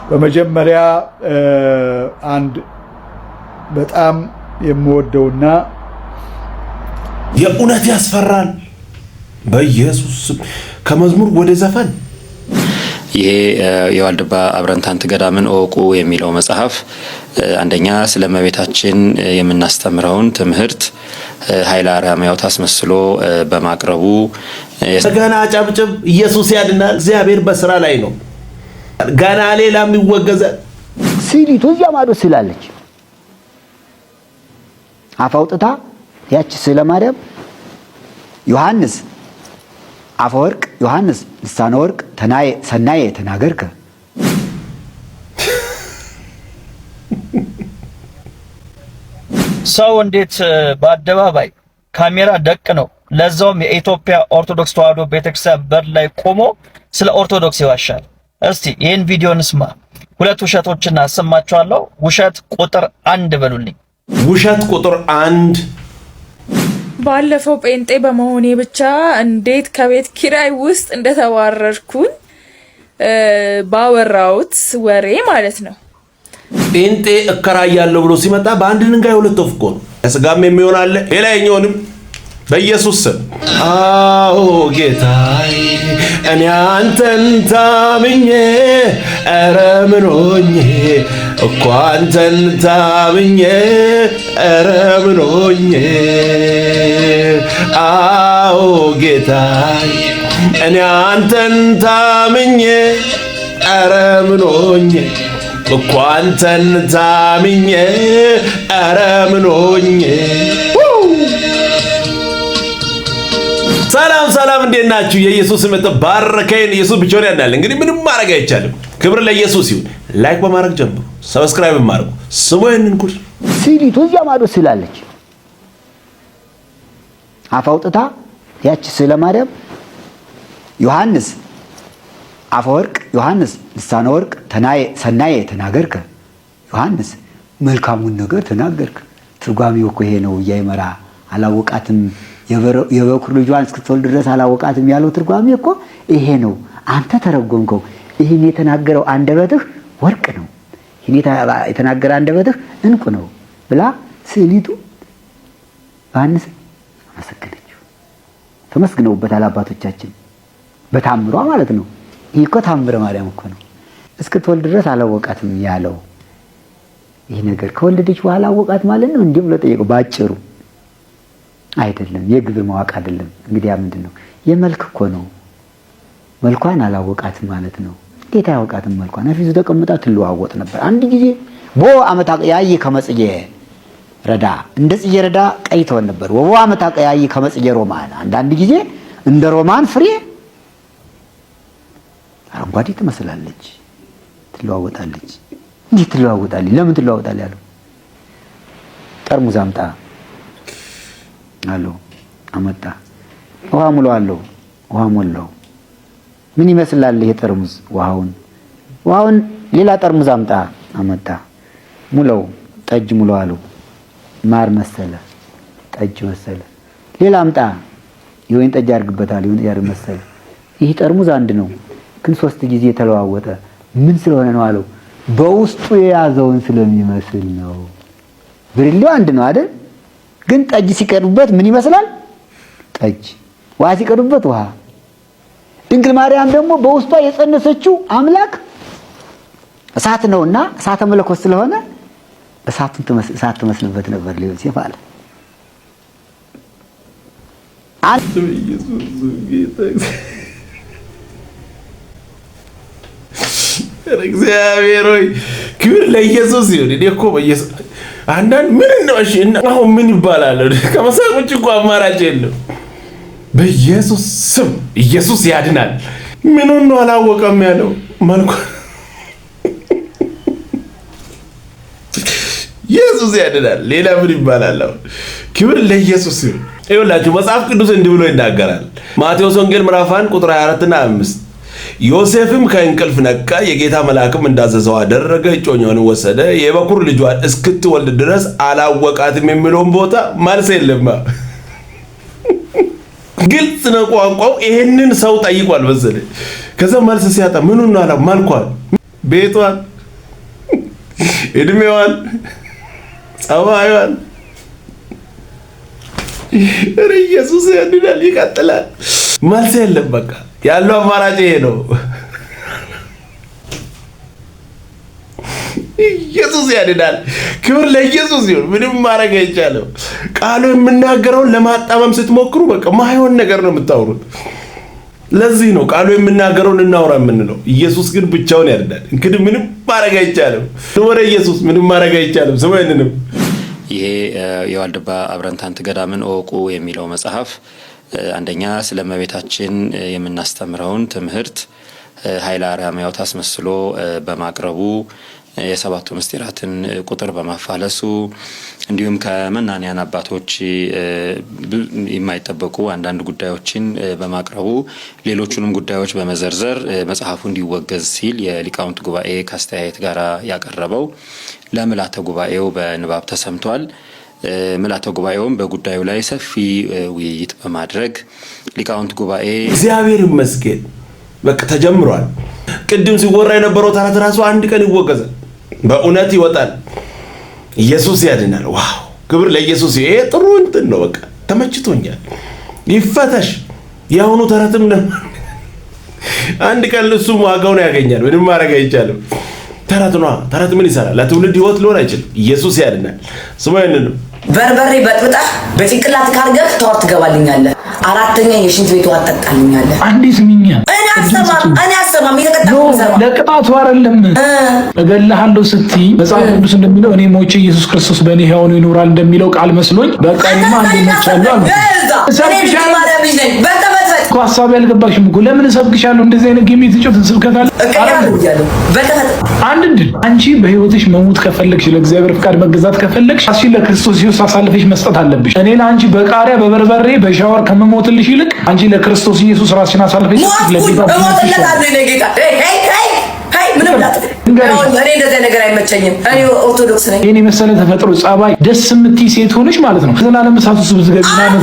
በመጀመሪያ አንድ በጣም የምወደውና የእውነት ያስፈራል በኢየሱስ ከመዝሙር ወደ ዘፈን ይሄ የዋልድባ አብረንታንት ገዳምን እወቁ የሚለው መጽሐፍ አንደኛ ስለ እመቤታችን የምናስተምረውን ትምህርት ኃይለ አርያማው ታስመስሎ በማቅረቡ ገና ጨብጭብ ኢየሱስ ያድናል። እግዚአብሔር በስራ ላይ ነው። ገና ሌላም ይወገዛል። ሲሊቱ እዚያ ማዶ ስላለች አፋውጥታ ያቺ ስለ ማርያም ዮሐንስ አፈወርቅ ዮሐንስ ልሳነ ወርቅ ሰናየ ተናገርከ ሰው እንዴት በአደባባይ ካሜራ ደቅ ነው ለዛውም የኢትዮጵያ ኦርቶዶክስ ተዋሕዶ ቤተክርስቲያን በር ላይ ቆሞ ስለ ኦርቶዶክስ ይዋሻል? እስቲ ይህን ቪዲዮ እንስማ። ሁለት ውሸቶችን አሰማችኋለሁ። ውሸት ቁጥር 1 በሉልኝ። ውሸት ቁጥር 1 ባለፈው ጴንጤ በመሆኔ ብቻ እንዴት ከቤት ኪራይ ውስጥ እንደተዋረድኩኝ ባወራውት ወሬ ማለት ነው። ጴንጤ እከራያለሁ ብሎ ሲመጣ በአንድ ድንጋይ ሁለት ወፍ እኮ ነው። ለስጋም የሚሆን አለ ሌላኛውንም በኢየሱስ ስም አዎ ጌታዬ እኔ አንተን ታምኜ ኧረ ምን ሆኜ እኮ አንተን ታምኜ ኧረ ምን ሆኜ አዎ ጌታዬ እኔ አንተን ታምኜ ኧረ ምን ሆኜ እኮ አንተን ታምኜ ኧረ ምን ሆኜ። ሰላም ሰላም፣ እንዴት ናችሁ? የኢየሱስ ስም ተባረከን። ኢየሱስ ብቻውን ያድናል። እንግዲህ ምንም ማድረግ አይቻልም። ክብር ለኢየሱስ ይሁን። ላይክ በማድረግ ጀምሩ፣ ሰብስክራይብ በማድረግ ስሙ። ይሄንን ኩል ሲሊቱ እዚያ ማዶ ስላለች አፋውጥታ ያቺ ስለ ማርያም ዮሐንስ አፈወርቅ ዮሐንስ ልሳነ ወርቅ ሰናየ ተናገርከ ዮሐንስ መልካሙን ነገር ተናገርክ። ትርጓሜው እኮ ይሄ ነው። ያይመራ አላወቃትም የበኩር ልጇን እስክትወልድ ድረስ አላወቃትም ያለው ትርጓሜ እኮ ይሄ ነው። አንተ ተረጎምከው። ይሄን የተናገረው አንደበትህ ወርቅ ነው፣ ይሄን የተናገረ አንደበትህ እንቁ ነው ብላ ስዕሊቱ ዮሐንስ አመሰገነችው። ተመስግነውበታል አባቶቻችን በታምሯ ማለት ነው። ይሄ እኮ ታምረ ማርያም እኮ ነው። እስክትወልድ ድረስ አላወቃትም ያለው ይሄ ነገር ከወለደች በኋላ አወቃት ማለት ነው እንዴ ብሎ ጠየቀው። ባጭሩ አይደለም፣ የግብር ማወቅ አይደለም። እንግዲህ ያ ምንድነው? የመልክ እኮ ነው። መልኳን አላወቃትም ማለት ነው። እንዴት አያወቃትም? መልኳን አፊዙ ተቀምጣ ትለዋወጥ ነበር። አንድ ጊዜ ቦ አመታ ያይ ከመጽየ ረዳ እንደ ጽየ ረዳ ቀይ ተወን ነበር። ወቦ አመታ ያይ ከመጽየ ሮማን አንዳንድ ጊዜ እንደ ሮማን ፍሬ አረንጓዴ ትመስላለች፣ ትለዋወጣለች። እንዴት ትለዋወጣለች? ለምን ትለዋወጣለች? ያለው ጠርሙዝ አምጣ አለው። አመጣ። ውሃ ሙሉ አለው። ውሃ ሞላው። ምን ይመስላል ይሄ ጠርሙዝ? ውሃውን ሌላ ጠርሙዝ አምጣ። አመጣ። ሙለው። ጠጅ ሙሉ አለው። ማር መሰለ፣ ጠጅ መሰለ። ሌላ አምጣ። የወይን ጠጅ አድርግበታል። የወይን ጠጅ መሰለ። ይሄ ጠርሙዝ አንድ ነው ግን 3 ጊዜ ተለዋወጠ። ምን ስለሆነ ነው አለው። በውስጡ የያዘውን ስለሚመስል ነው። ብርሌው አንድ ነው አይደል? ግን ጠጅ ሲቀርብበት ምን ይመስላል? ጠጅ። ውሃ ሲቀርብበት ውሃ። ድንግል ማርያም ደግሞ በውስጧ የጸነሰችው አምላክ እሳት ነውና እሳተ መለኮት ስለሆነ እሳት ትመስልበት ነበር ለዮሴፍ አለ። እግዚአብሔር ሆይ ክብር ለኢየሱስ ይሁን። እኔ እኮ በኢየሱስ አንዳንድ ምን ነው? እሺ አሁን ምን ይባላል? ከመሳቅ ውጭ እኮ አማራጭ የለም። በኢየሱስ ስም ኢየሱስ ያድናል። ምኑን ነው አላወቀም ያለው? መልኩ ኢየሱስ ያድናል። ሌላ ምን ይባላል? ክብር ለኢየሱስ ይሁን። ይኸውላችሁ መጽሐፍ ቅዱስ እንዲህ ብሎ ይናገራል። ማቴዎስ ወንጌል ምዕራፍ 1 ቁጥር 24 እና 5 ዮሴፍም ከእንቅልፍ ነቃ፣ የጌታ መልአክም እንዳዘዘው አደረገ፣ እጮኛውን ወሰደ፣ የበኩር ልጇን እስክትወልድ ድረስ አላወቃትም የሚለውን ቦታ መልስ የለም። ግልጽ ነው ቋንቋው። ይሄንን ሰው ጠይቋል መሰለኝ። ከዛ መልስ ሲያጣ ምኑን ነው አላ መልኳን፣ ቤቷን፣ እድሜዋን፣ ጸባዩን ኢየሱስ ያድናል። ይቀጥላል። መልስ የለም። በቃ ያለው አማራጭ ይሄ ነው። ኢየሱስ ያድናል። ክብር ለኢየሱስ ይሁን። ምንም ማድረግ አይቻልም። ቃሉ የምናገረውን ለማጣመም ስትሞክሩ በቃ ማይሆን ነገር ነው የምታወሩት። ለዚህ ነው ቃሉ የምናገረውን እናውራ የምንለው። ኢየሱስ ግን ብቻውን ያድናል። እንግዲህ ምንም ማድረግ አይቻልም። ወደ ኢየሱስ ምንም ማድረግ አይቻልም። ሰማይንንም ይሄ የዋልድባ አብረንታንት ገዳምን እወቁ የሚለው መጽሐፍ አንደኛ ስለ እመቤታችን የምናስተምረውን ትምህርት ኃይለ አርያማዊት አስመስሎ በማቅረቡ የሰባቱ ምስጢራትን ቁጥር በማፋለሱ እንዲሁም ከመናንያን አባቶች የማይጠበቁ አንዳንድ ጉዳዮችን በማቅረቡ ሌሎቹንም ጉዳዮች በመዘርዘር መጽሐፉ እንዲወገዝ ሲል የሊቃውንት ጉባኤ ከአስተያየት ጋር ያቀረበው ለምልዓተ ጉባኤው በንባብ ተሰምቷል። ምልዓተ ጉባኤውም በጉዳዩ ላይ ሰፊ ውይይት በማድረግ ሊቃውንት ጉባኤ እግዚአብሔር ይመስገን በቃ ተጀምሯል። ቅድም ሲወራ የነበረው ተረት ራሱ አንድ ቀን ይወገዛል፣ በእውነት ይወጣል። ኢየሱስ ያድናል። ዋው ክብር ለኢየሱስ። ይሄ ጥሩ እንትን ነው። በቃ ተመችቶኛል። ይፈተሽ። የአሁኑ ተረትም አንድ ቀን እሱም ዋጋውን ያገኛል። ምንም ማድረግ አይቻልም። ተረት ነው። ተረት ምን ይሰራል? ለትውልድ ህይወት ሊሆን አይችልም። ኢየሱስ ያድናል። ስሙ ይሄንን በርበሬ በጥብጠህ በጭንቅላት ካርገህ ተወር ትገባልኛለህ። አራተኛ የሽንት ቤቱ አጠጣልኛለህ። አንዴ ስሚኛ እኔ አሰማም የተቀጣው ለቅጣቱ አይደለም እገልሃለሁ ስትይ መጽሐፍ ቅዱስ እንደሚለው እኔ ሞቼ ኢየሱስ ክርስቶስ በእኔ ሕያው ይኖራል እንደሚለው ቃል መስሎኝ በቃ እኔማ አንዴ ሞቻለሁ አሉ። እኮ ሀሳብ ያልገባሽም እኮ ለምን እሰብክሻለሁ? እንደዚህ አይነት ጌም የተጫወተ ስብከት አለ። አንድ እንድል አንቺ በህይወትሽ መሞት ከፈለግሽ ለእግዚአብሔር ፍቃድ መገዛት ከፈለግሽ አሲ ለክርስቶስ ኢየሱስ አሳልፈሽ መስጠት አለብሽ። እኔ ለአንቺ በቃሪያ በበርበሬ በሻወር ከመሞትልሽ ይልቅ አንቺ ለክርስቶስ ኢየሱስ ራስሽን አሳልፈሽ ለጌታ ኦርቶዶክስ ነኝ። እኔ መሰለ ተፈጥሮ ጸባይ ደስ የምትይ ሴት ሆነሽ ማለት ነው ዘላለም እሳት ውስጥ ብትገቢና ነው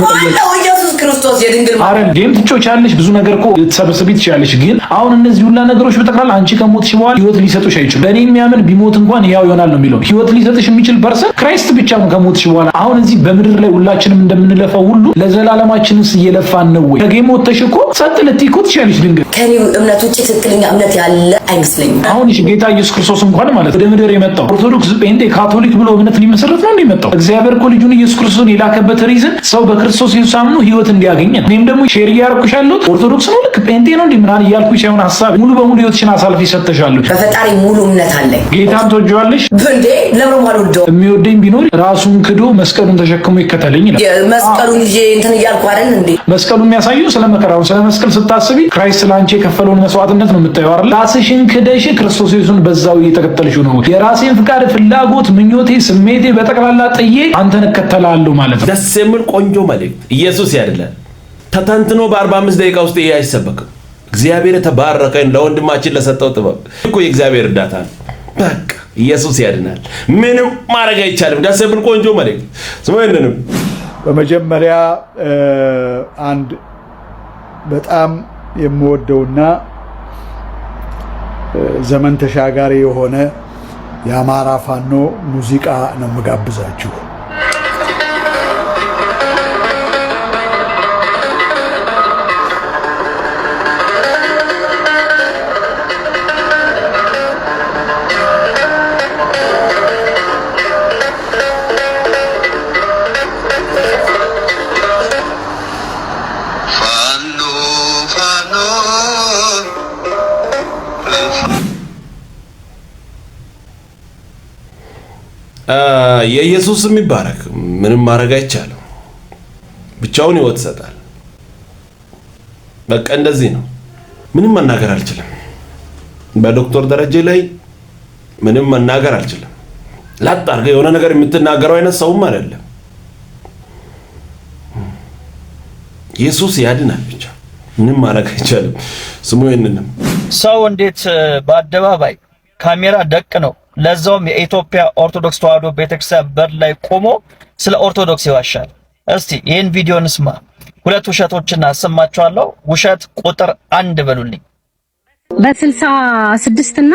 ኢየሱስ ክርስቶስ የድንግል ማርያም ጌም ትጮቻለሽ። ብዙ ነገር እኮ ልትሰበስቢ ትችያለሽ። ግን አሁን እነዚህ ሁላ ነገሮች በጠቅላላ አንቺ ከሞትሽ በኋላ ህይወት ሊሰጡሽ አይችሉም። በእኔ የሚያምን ቢሞት እንኳን ያው ይሆናል ነው የሚለው። ህይወት ሊሰጥሽ የሚችል ፐርሰን ክራይስት ብቻ ነው ከሞትሽ በኋላ። አሁን እዚህ በምድር ላይ ሁላችንም እንደምንለፋው ሁሉ ለዘላለማችንስ እየለፋን ነው ወይ? ከጌም ወጥተሽ እኮ ጸጥ ልትይ እኮ ትችያለሽ። ድንገት ከኔ እምነት ውጪ ትክክለኛ እምነት ያለ አይመስለኝም። አሁን እሺ ጌታ ኢየሱስ ክርስቶስ እንኳን ማለት ወደ ምድር የመጣው ኦርቶዶክስ፣ ጴንጤ፣ ካቶሊክ ብሎ እምነት ሊመሰረት ነው የመጣው። እግዚአብሔር እኮ ልጁን ኢየሱስ ክርስቶስን የላከበት ሪዝን ሰው በክርስቶስ ኢየሱስ አምኖ ህይወት እንዲያገኝ ነው። እኔም ደግሞ ሼር እያደረኩሽ ያለሁት ኦርቶዶክስ ነው ልክ ጴንጤ ነው እንዴ ምናምን እያልኩሽ ሳይሆን ሐሳብ ሙሉ በሙሉ ህይወትሽን አሳልፈሽ ሰጥተሻለሁ። በፈጣሪ ሙሉ እምነት አለኝ። ጌታን ትወጂዋለሽ እንዴ? ለምን ማለት ነው? የሚወደኝ ቢኖር ራሱን ክዶ መስቀሉን ተሸክሞ ይከተለኝ ይላል። መስቀሉን ይዤ እንትን እያልኩ አይደል እንዴ? መስቀሉ የሚያሳየው ስለ መከራው ስለ መስቀል ስታስቢ ክራይስት ስላንቺ የከፈለውን መስዋዕትነት ነው የምታየው አይደል? ራስሽን ክደሽ ክርስቶስ ኢየሱስን በዛው እየተከተልሽው ነው። የራሴን ፍቃድ፣ ፍላጎት፣ ምኞቴ፣ ስሜቴ በጠቅላላ ጥዬ አንተን እከተላለሁ ማለት ነው። ደስ የሚል ቆንጆ መልእክት። ኢየሱስ ያድናል። ተተንትኖ በ45 ደቂቃ ውስጥ ይሄ አይሰበክም። እግዚአብሔር የተባረከን ለወንድማችን ለሰጠው ጥበብ እኮ የእግዚአብሔር እርዳታ ነው። በቃ ኢየሱስ ያድናል። ምንም ማድረግ አይቻልም። ደስ የሚል ቆንጆ መልእክት። ስሙኝንም በመጀመሪያ አንድ በጣም የምወደውና ዘመን ተሻጋሪ የሆነ የአማራ ፋኖ ሙዚቃ ነው የምጋብዛችሁ። የኢየሱስ የሚባረክ ምንም ማድረግ አይቻልም። ብቻውን ህይወት ይሰጣል። በቃ እንደዚህ ነው። ምንም መናገር አልችልም። በዶክተር ደረጀ ላይ ምንም መናገር አልችልም። ላጥ አድርገህ የሆነ ነገር የምትናገረው አይነት ሰውም አይደለም። ኢየሱስ ያድናል። ብቻ ምንም ማድረግ አይቻልም። ስሙ ይሄንንም ሰው እንዴት በአደባባይ ካሜራ ደቅ ነው ለዛውም የኢትዮጵያ ኦርቶዶክስ ተዋሕዶ ቤተክርስቲያን በር ላይ ቆሞ ስለ ኦርቶዶክስ ይዋሻል? እስቲ ይህን ቪዲዮ እንስማ። ሁለት ውሸቶችን አሰማችኋለሁ። ውሸት ቁጥር 1 በሉልኝ። በ66 እና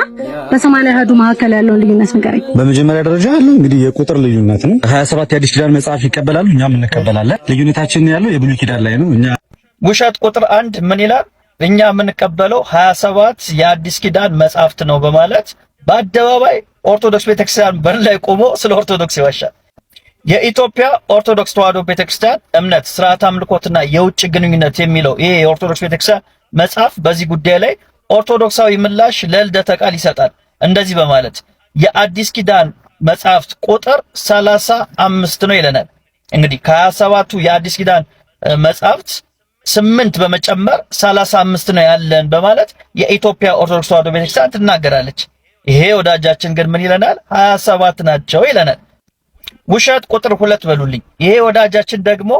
በ80 አሐዱ መካከል ያለውን ልዩነት ንገረኝ። በመጀመሪያ ደረጃ ያለው እንግዲህ የቁጥር ልዩነት ነው። 27 የአዲስ ኪዳን መጽሐፍ ይቀበላሉ፣ እኛም እንቀበላለን። ልዩነታችን ያለው የብሉይ ኪዳን ላይ ነው። እኛ ውሸት ቁጥር 1 ምን ይላል? እኛ የምንቀበለው 27 የአዲስ ኪዳን መጽሐፍት ነው በማለት በአደባባይ ኦርቶዶክስ ቤተክርስቲያን በር ላይ ቆሞ ስለ ኦርቶዶክስ ይዋሻል። የኢትዮጵያ ኦርቶዶክስ ተዋሕዶ ቤተክርስቲያን እምነት፣ ስርዓት አምልኮትና የውጭ ግንኙነት የሚለው ይሄ የኦርቶዶክስ ቤተክርስቲያን መጽሐፍ በዚህ ጉዳይ ላይ ኦርቶዶክሳዊ ምላሽ ለልደተ ቃል ይሰጣል። እንደዚህ በማለት የአዲስ ኪዳን መጽሐፍት ቁጥር 35 ነው ይለናል። እንግዲህ ከ27ቱ የአዲስ ኪዳን መጽሐፍት 8 በመጨመር 35 ነው ያለን በማለት የኢትዮጵያ ኦርቶዶክስ ተዋሕዶ ቤተክርስቲያን ትናገራለች። ይሄ ወዳጃችን ግን ምን ይለናል? 27 ናቸው ይለናል። ውሸት ቁጥር 2 በሉልኝ። ይሄ ወዳጃችን ደግሞ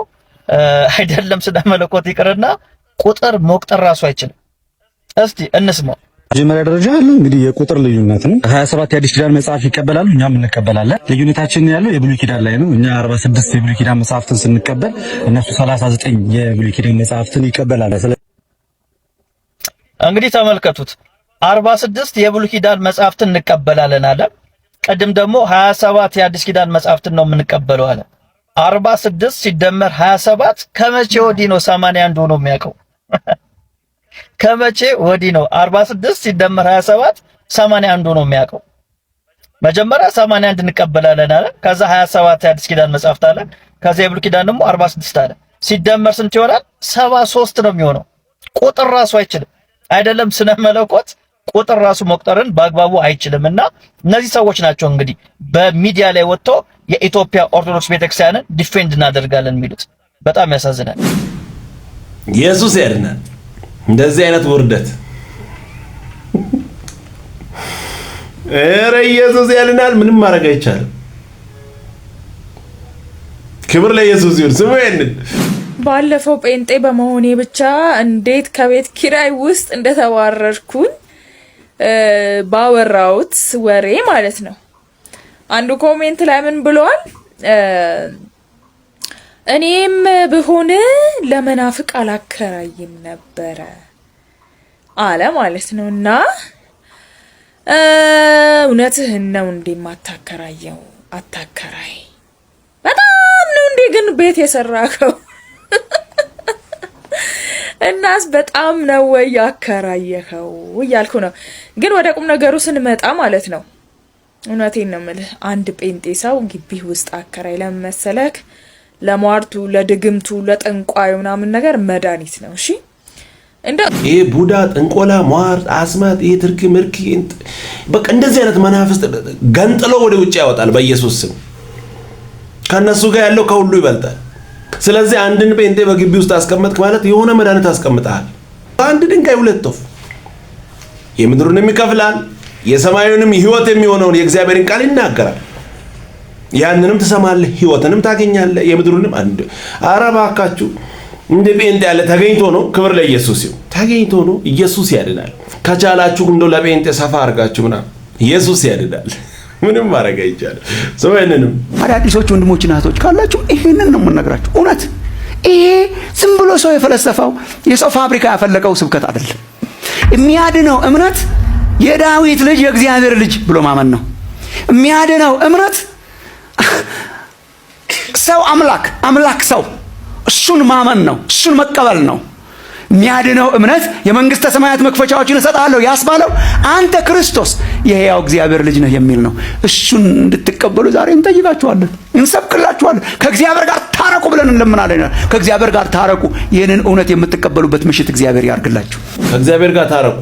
አይደለም ስለ መለኮት ይቅርና ቁጥር መቁጠር ራሱ አይችልም። እስቲ እንስማው። መጀመሪያ ደረጃ ያለው እንግዲህ የቁጥር ልዩነት ነው። 27 የአዲስ ኪዳን መጽሐፍ ይቀበላሉ፣ እኛም እንቀበላለን። ልዩነታችን ያለው የብሉይ ኪዳን ላይ ነው። እኛ 46 የብሉይ ኪዳን መጽሐፍትን ስንቀበል እነሱ 39 የብሉይ ኪዳን መጽሐፍትን ይቀበላሉ። እንግዲህ ተመልከቱት፣ 46 የብሉይ ኪዳን መጽሐፍትን እንቀበላለን አለ። ቀድም ደግሞ 27 የአዲስ ኪዳን መጽሐፍትን ነው የምንቀበለው አለ። 46 ሲደመር 27 ከመቼ ወዲህ ነው 81 ሆኖ የሚያውቀው? ከመቼ ወዲህ ነው 46 ሲደመር 27 81 ሆኖ የሚያውቀው? መጀመሪያ 81 እንቀበላለን አለ። ከዛ 27 የአዲስ ኪዳን መጽሐፍት አለ። ከዛ የብሉይ ኪዳን ደግሞ 46 አለ። ሲደመር ስንት ይሆናል? 73 ነው የሚሆነው። ቁጥር ራሱ አይችልም። አይደለም ስነ መለኮት ቁጥር ራሱ መቁጠርን በአግባቡ አይችልምና እነዚህ ሰዎች ናቸው እንግዲህ በሚዲያ ላይ ወጥተው የኢትዮጵያ ኦርቶዶክስ ቤተክርስቲያንን ዲፌንድ እናደርጋለን የሚሉት። በጣም ያሳዝናል። ኢየሱስ ያድናል። እንደዚህ አይነት ውርደት ኧረ ኢየሱስ ያድናል። ምንም ማድረግ አይቻልም። ክብር ለኢየሱስ ይሁን። ስሙ ይሄንን ባለፈው ጴንጤ በመሆኔ ብቻ እንዴት ከቤት ኪራይ ውስጥ እንደተባረርኩኝ ባወራውት ወሬ ማለት ነው። አንዱ ኮሜንት ላይ ምን ብሏል? እኔም ብሆን ለመናፍቅ አላከራይም ነበረ አለ ማለት ነው። እና እውነትህን ነው እንዴ ማታከራየው? አታከራይ። በጣም ነው እንዴ ግን ቤት የሰራከው? እናስ በጣም ነው ወይ ያከራየኸው እያልኩ ነው። ግን ወደ ቁም ነገሩ ስንመጣ ማለት ነው እውነቴን ነው የምልህ፣ አንድ ጴንጤ ሰው ግቢ ውስጥ አከራይ ለመሰለክ ለሟርቱ፣ ለድግምቱ፣ ለጠንቋዩ ምናምን ነገር መድኃኒት ነው። እሺ እንደ ይሄ ቡዳ፣ ጥንቆላ፣ ሟርት፣ አስማት፣ ይሄ ትርክ ምርክ በቃ እንደዚህ አይነት መናፍስት ገንጥሎ ወደ ውጭ ያወጣል በኢየሱስ ስም። ከነሱ ጋር ያለው ከሁሉ ይበልጣል። ስለዚህ አንድን ጴንጤ በግቢ ውስጥ አስቀመጥክ ማለት የሆነ መድኃኒት አስቀምጠሃል። አንድ ድንጋይ ሁለት ወፍ። የምድሩንም ይከፍላል፣ የሰማዩንም ሕይወት የሚሆነውን የእግዚአብሔርን ቃል ይናገራል። ያንንም ትሰማለህ፣ ሕይወትንም ታገኛለህ። የምድሩንም አንድ ኧረ እባካችሁ እንደ ጴንጤ ያለ ተገኝቶ ነው። ክብር ለኢየሱስ ይሁን። ተገኝቶ ነው። ኢየሱስ ያድናል። ከቻላችሁ እንደው ለጴንጤ ሰፋ አድርጋችሁ ምናምን ኢየሱስ ያድናል። ምንም ማድረግ አይቻልም። ሰው አይነንም። አዳዲሶች ወንድሞችና እህቶች ካላችሁ ይሄንን ነው የምነግራችሁ። እውነት ይሄ ዝም ብሎ ሰው የፈለሰፈው የሰው ፋብሪካ ያፈለቀው ስብከት አይደለም። የሚያድነው እምነት የዳዊት ልጅ የእግዚአብሔር ልጅ ብሎ ማመን ነው። የሚያድነው እምነት ሰው አምላክ ሰው እሱን ማመን ነው። እሱን መቀበል ነው። የሚያድነው እምነት የመንግስተ ሰማያት መክፈቻዎችን እሰጣለሁ ያስባለው አንተ ክርስቶስ የሕያው እግዚአብሔር ልጅ ነህ የሚል ነው። እሱን እንድትቀበሉ ዛሬ እንጠይቃችኋለን፣ እንሰብክላችኋለን። ከእግዚአብሔር ጋር ታረቁ ብለን እንለምናለን። ከእግዚአብሔር ጋር ታረቁ። ይህንን እውነት የምትቀበሉበት ምሽት እግዚአብሔር ያርግላችሁ። ከእግዚአብሔር ጋር ታረቁ።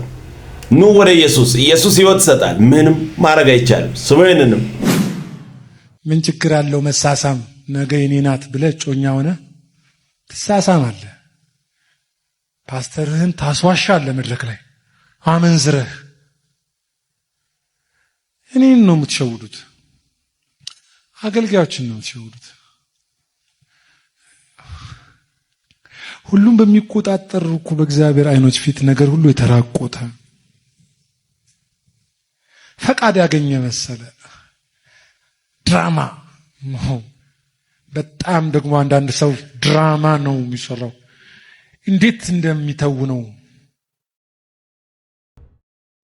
ኑ ወደ ኢየሱስ። ኢየሱስ ሕይወት ይሰጣል። ምንም ማድረግ አይቻልም። ስሙንም ምን ችግር አለው መሳሳም? ነገ የኔ ናት ብለህ ጮኛ ሆነ ትሳሳማለህ። ፓስተርህን ታስዋሻለህ መድረክ ላይ አመንዝረህ። እኔን ነው የምትሸውዱት፣ አገልጋዮችን ነው የምትሸውዱት። ሁሉም በሚቆጣጠር እኮ በእግዚአብሔር አይኖች ፊት ነገር ሁሉ የተራቆተ ፈቃድ ያገኘ መሰለ ድራማ ነው። በጣም ደግሞ አንዳንድ ሰው ድራማ ነው የሚሰራው። እንዴት እንደሚተው ነው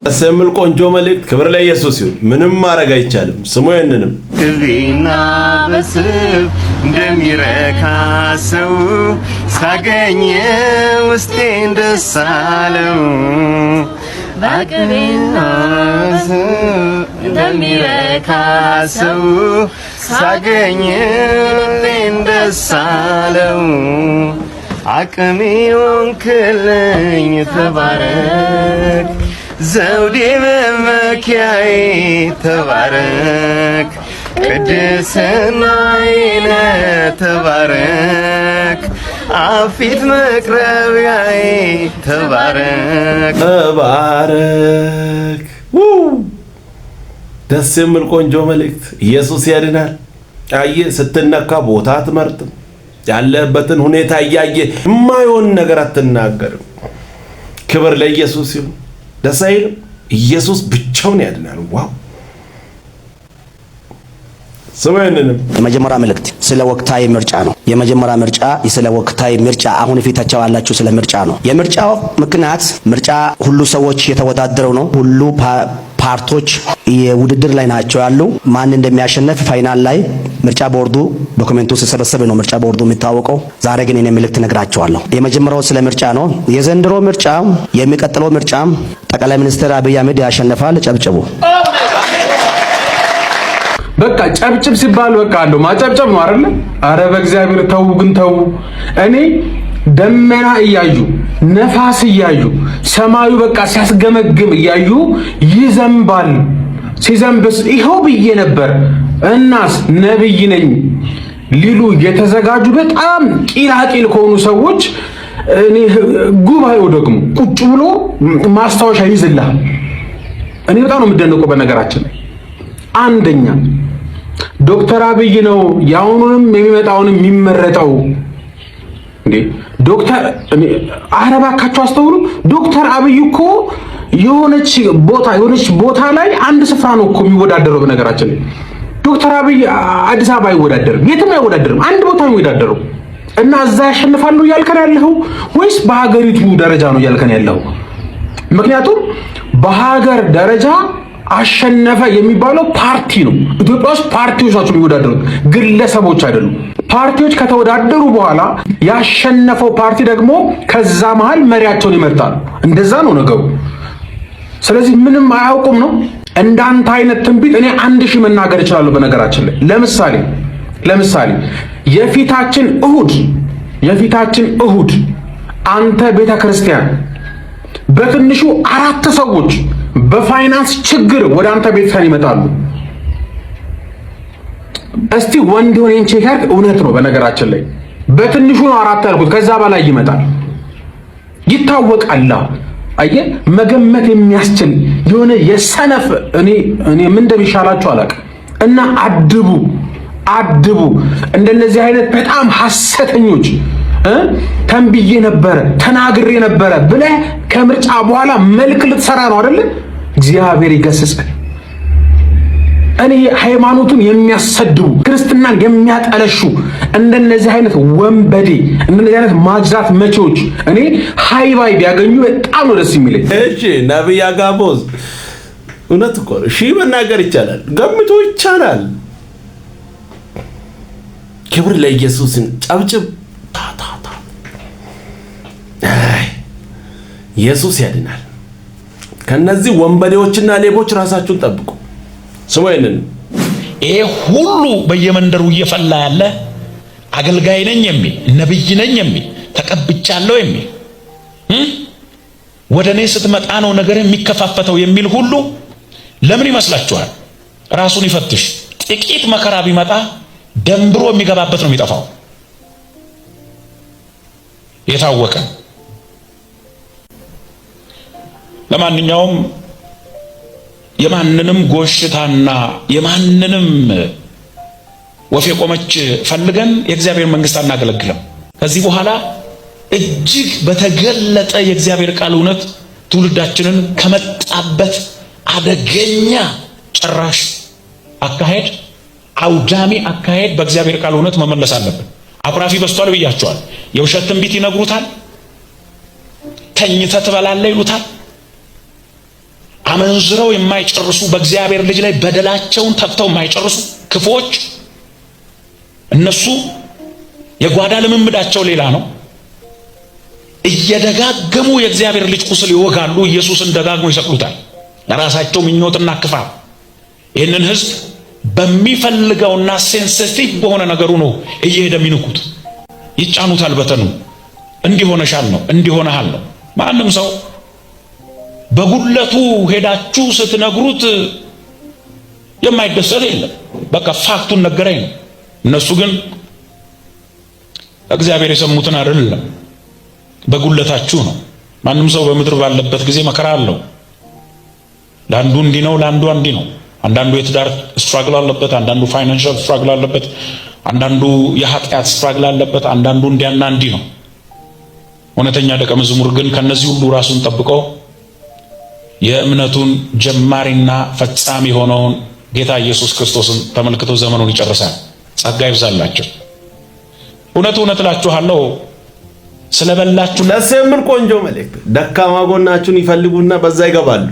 ስምል ቆንጆ መልእክት። ክብር ለኢየሱስ ይሁን። ምንም ማድረግ አይቻልም። ስሙ ይንንም ክብሪና በስብ እንደሚረካ ሰው ሳገኘ ውስጤ ደስ አለው። በክብሪና በስብ እንደሚረካ ሰው ሳገኘ ልቤ ደስ አለው። አቅሜ ሆንክልኝ ተባረክ፣ ዘውዴ መመኪያዬ ተባረክ፣ ቅድስናዬ ተባረክ፣ አፊት መቅረቢያዬ ተባረክ ተባረክ። ደስ የሚል ቆንጆ መልእክት። ኢየሱስ ያድናል። አየህ፣ ስትነካ ቦታ አትመርጥም። ያለበትን ሁኔታ እያየ የማይሆን ነገር አትናገርም። ክብር ለኢየሱስ ይሁን። ደስ አይልም? ኢየሱስ ብቻውን ያድናል። ዋው! ሰማያንንም የመጀመሪያ መልእክት ስለ ወቅታዊ ምርጫ ነው። የመጀመሪያ ምርጫ ስለ ወቅታዊ ምርጫ አሁን ፊታቸው ያላችሁ ስለ ምርጫ ነው። የምርጫው ምክንያት ምርጫ ሁሉ ሰዎች የተወዳደረው ነው። ሁሉ ፓርቲዎች የውድድር ላይ ናቸው ያሉ። ማን እንደሚያሸንፍ ፋይናል ላይ ምርጫ ቦርዱ ዶክመንቱ ሲሰበሰብ ነው ምርጫ ቦርዱ የሚታወቀው። ዛሬ ግን እኔ መልእክት ነግራቸዋለሁ። የመጀመሪያው ስለ ምርጫ ነው። የዘንድሮ ምርጫ የሚቀጥለው ምርጫ ጠቅላይ ሚኒስትር አብይ አህመድ ያሸንፋል። ጨብጭቡ። በቃ ጨብጭብ ሲባል በቃ አለው ማጨብጨብ ነው አይደል? አረ በእግዚአብሔር ተው ግን ተው። እኔ ደመና እያዩ ነፋስ እያዩ ሰማዩ በቃ ሲያስገመግም እያዩ ይዘንባል። ሲዘንብስ ይኸው ብዬ ነበር። እናስ ነብይ ነኝ ሊሉ የተዘጋጁ በጣም ቂላቂል ከሆኑ ሰዎች እኔ ጉባኤው ደግሞ ቁጭ ብሎ ማስታወሻ ይዝልሃል። እኔ በጣም ነው የምደነቀው በነገራችን ላይ። አንደኛ ዶክተር አብይ ነው ያውኑንም የሚመጣውንም የሚመረጠው እንዴ? ዶክተር አረባካቸው አስተውሉ። ዶክተር አብይ እኮ የሆነች ቦታ ላይ አንድ ስፍራ ነው እኮ የሚወዳደረው። በነገራችን ላይ ዶክተር አብይ አዲስ አበባ አይወዳደርም፣ የትም አይወዳደርም። አንድ ቦታ ነው የሚወዳደረው እና እዛ ያሸንፋሉ እያልከን ያለው ወይስ በሀገሪቱ ደረጃ ነው እያልከን ያለው? ምክንያቱም በሀገር ደረጃ አሸነፈ የሚባለው ፓርቲ ነው። ኢትዮጵያ ውስጥ ፓርቲዎች ናቸው የሚወዳደሩት፣ ግለሰቦች አይደሉም። ፓርቲዎች ከተወዳደሩ በኋላ ያሸነፈው ፓርቲ ደግሞ ከዛ መሃል መሪያቸውን ይመርጣል። እንደዛ ነው ነገሩ። ስለዚህ ምንም አያውቁም ነው። እንዳንተ አይነት ትንቢት እኔ 1000 መናገር እችላለሁ። በነገራችን ላይ ለምሳሌ የፊታችን እሁድ አንተ ቤተ ክርስቲያን በትንሹ 4 ሰዎች በፋይናንስ ችግር ወደ አንተ ቤተሰብ ይመጣሉ። እስቲ ወንድ ሆነን ቼክ አድርግ። እውነት ነው። በነገራችን ላይ በትንሹ ነው 4 ያልኩት፣ ከዛ በላይ ይመጣል። ይታወቃል። አየህ፣ መገመት የሚያስችል የሆነ የሰነፍ እኔ ምን እንደሚሻላችሁ አላውቅም። እና አድቡ እንደነዚህ አይነት በጣም ሐሰተኞች ተንብዬ ነበረ ተናግሬ ነበረ ብለህ ከምርጫ በኋላ መልክ ልትሰራ ነው አይደል? እግዚአብሔር ይገስጽ። እኔ ሃይማኖቱን የሚያሰድቡ ክርስትናን የሚያጠለሹ እንደነዚህ አይነት ወንበዴ እንደነዚህ አይነት ማጅራት መቼዎች እኔ ሃይባይ ቢያገኙ በጣም ነው ደስ የሚለኝ። እሺ ነብይ አጋቦዝ እውነት እኮ እሺ መናገር ይቻላል፣ ገምቶ ይቻላል። ክብር ለኢየሱስን ጨብጭብ። ኢየሱስ ያድናል። ከነዚህ ወንበዴዎችና ሌቦች ራሳችሁን ጠብቁ። ስሙ ይሄንን ይሄ ሁሉ በየመንደሩ እየፈላ ያለ አገልጋይ ነኝ የሚል ነብይ ነኝ የሚል ተቀብቻለሁ የሚል ወደ እኔ ስትመጣ ነው ነገር የሚከፋፈተው የሚል ሁሉ ለምን ይመስላችኋል? ራሱን ይፈትሽ። ጥቂት መከራ ቢመጣ ደንብሮ የሚገባበት ነው የሚጠፋው። የታወቀ። ለማንኛውም የማንንም ጎሽታና የማንንም ወፍ የቆመች ፈልገን የእግዚአብሔር መንግስት አናገለግልም። ከዚህ በኋላ እጅግ በተገለጠ የእግዚአብሔር ቃል እውነት ትውልዳችንን ከመጣበት አደገኛ ጭራሽ አካሄድ፣ አውዳሚ አካሄድ በእግዚአብሔር ቃል እውነት መመለስ አለብን። አኩራፊ በስቷል ብያቸዋል። የውሸት ትንቢት ይነግሩታል። ተኝተህ ትበላለህ ይሉታል። አመንዝረው የማይጨርሱ በእግዚአብሔር ልጅ ላይ በደላቸውን ተፍተው የማይጨርሱ ክፎች እነሱ የጓዳ ልምምዳቸው ሌላ ነው። እየደጋገሙ የእግዚአብሔር ልጅ ቁስል ይወጋሉ። ኢየሱስን ደጋግሞ ይሰቅሉታል ለራሳቸው ምኞትና ክፋት። ይህንን ህዝብ በሚፈልገውና ሴንሲቲቭ በሆነ ነገሩ ነው እየሄደ የሚንኩት። ይጫኑታል በተኑ እንዲሆነሻል ነው እንዲሆነሃል ነው። ማንም ሰው በጉለቱ ሄዳችሁ ስትነግሩት የማይደሰት የለም። በቃ ፋክቱን ነገረኝ ነው። እነሱ ግን እግዚአብሔር የሰሙትን አይደለም በጉለታችሁ ነው። ማንም ሰው በምድር ባለበት ጊዜ መከራ አለው። ለአንዱ እንዲህ ነው፣ ለአንዱ እንዲህ ነው። አንዳንዱ የትዳር ስትራግል አለበት፣ አንዳንዱ ፋይናንሻል ስትራግል አለበት፣ አንዳንዱ የኃጢአት ስትራግል አለበት፣ አንዳንዱ እንዲያና እንዲህ ነው። እውነተኛ ደቀ መዝሙር ግን ከነዚህ ሁሉ ራሱን ጠብቆ የእምነቱን ጀማሪና ፈጻሚ የሆነውን ጌታ ኢየሱስ ክርስቶስን ተመልክቶ ዘመኑን ይጨርሳል። ጸጋ ይብዛላችሁ። እውነት እላችኋለሁ ስለበላችሁ ደስ የሚል ቆንጆ መልእክት። ደካማ ጎናችሁን ይፈልጉና በዛ ይገባሉ።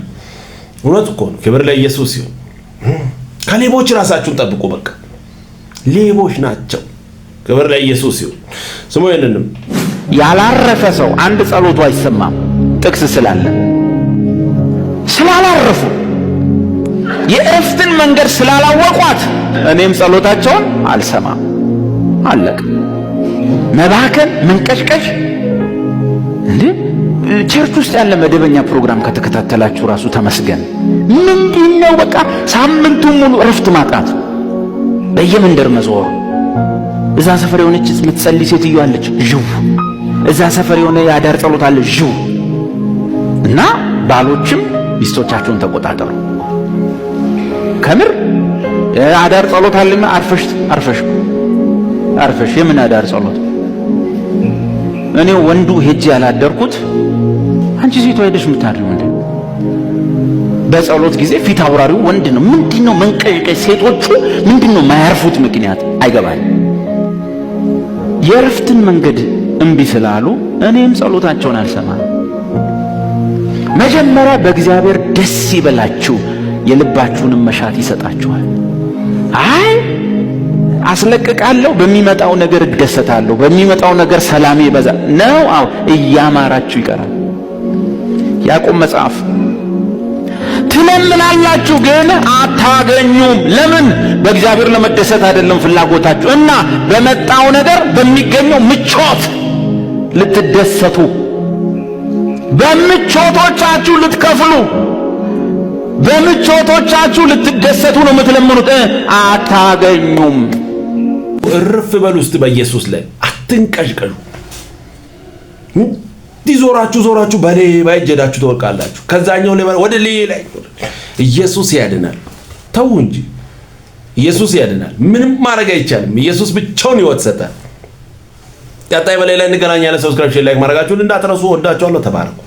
እውነት እኮ ነው። ክብር ለኢየሱስ ይሁን። ከሌቦች ራሳችሁን ጠብቁ። በቃ ሌቦች ናቸው። ክብር ለኢየሱስ ይሁን። ስሙ ይሄንንም ያላረፈ ሰው አንድ ጸሎቱ አይሰማም። ጥቅስ ስላላረፉ የእረፍትን መንገድ ስላላወቋት እኔም ጸሎታቸውን አልሰማም። አለቀ። መባከን፣ መንቀሽቀሽ እንዴ! ቸርች ውስጥ ያለ መደበኛ ፕሮግራም ከተከታተላችሁ ራሱ ተመስገን። ምንድነው በቃ ሳምንቱን ሙሉ እረፍት ማጣት፣ በየመንደር መዞር። እዛ ሰፈር የሆነች የምትጸልይ ሴትዮ አለች፣ ዥው። እዛ ሰፈር የሆነ የአዳር ጸሎት አለ፣ ዥው። እና ባሎችም ሚስቶቻቸውን ተቆጣጠሩ። ከምር አዳር ጸሎት አለና አርፈሽ የምን አዳር ጸሎት? እኔ ወንዱ ሄጄ ያላደርኩት አንቺ ሴቷ ሄደሽ የምታድሪው እንዴ? በጸሎት ጊዜ ፊት አውራሪው ወንድ ነው። ምንድነው መንቀቀ? ሴቶቹ ምንድነው ማያርፉት ምክንያት አይገባኝ። የእረፍትን መንገድ እምቢ ስላሉ እኔም ጸሎታቸውን አልሰማም። መጀመሪያ በእግዚአብሔር ደስ ይበላችሁ፣ የልባችሁንም መሻት ይሰጣችኋል። አይ አስለቅቃለሁ፣ በሚመጣው ነገር እደሰታለሁ፣ በሚመጣው ነገር ሰላም ይበዛል ነው። አዎ እያማራችሁ ይቀራል። ያዕቆብ መጽሐፍ ትለምናላችሁ ግን አታገኙም። ለምን? በእግዚአብሔር ለመደሰት አይደለም ፍላጎታችሁ እና በመጣው ነገር በሚገኘው ምቾት ልትደሰቱ፣ በምቾቶቻችሁ ልትከፍሉ፣ በምቾቶቻችሁ ልትደሰቱ ነው የምትለምኑት። አታገኙም። እርፍ በሉ ውስጥ በኢየሱስ ላይ አትንቀሽቀሹ። ዞራችሁ በሌባ እጅ ሄዳችሁ ትወድቃላችሁ። ከዛኛው ሌባ ወደ ሌላ ኢየሱስ ያድናል። ተው እንጂ ኢየሱስ ያድናል። ምንም ማድረግ አይቻልም። ኢየሱስ ብቻውን ሕይወት ሰጠ። ቀጣይ በሌላ እንገናኛለን። ሰብስክራይብ፣ ላይክ ማድረጋችሁን እንዳትረሱ። ወዳችኋለሁ። ተባረኩ።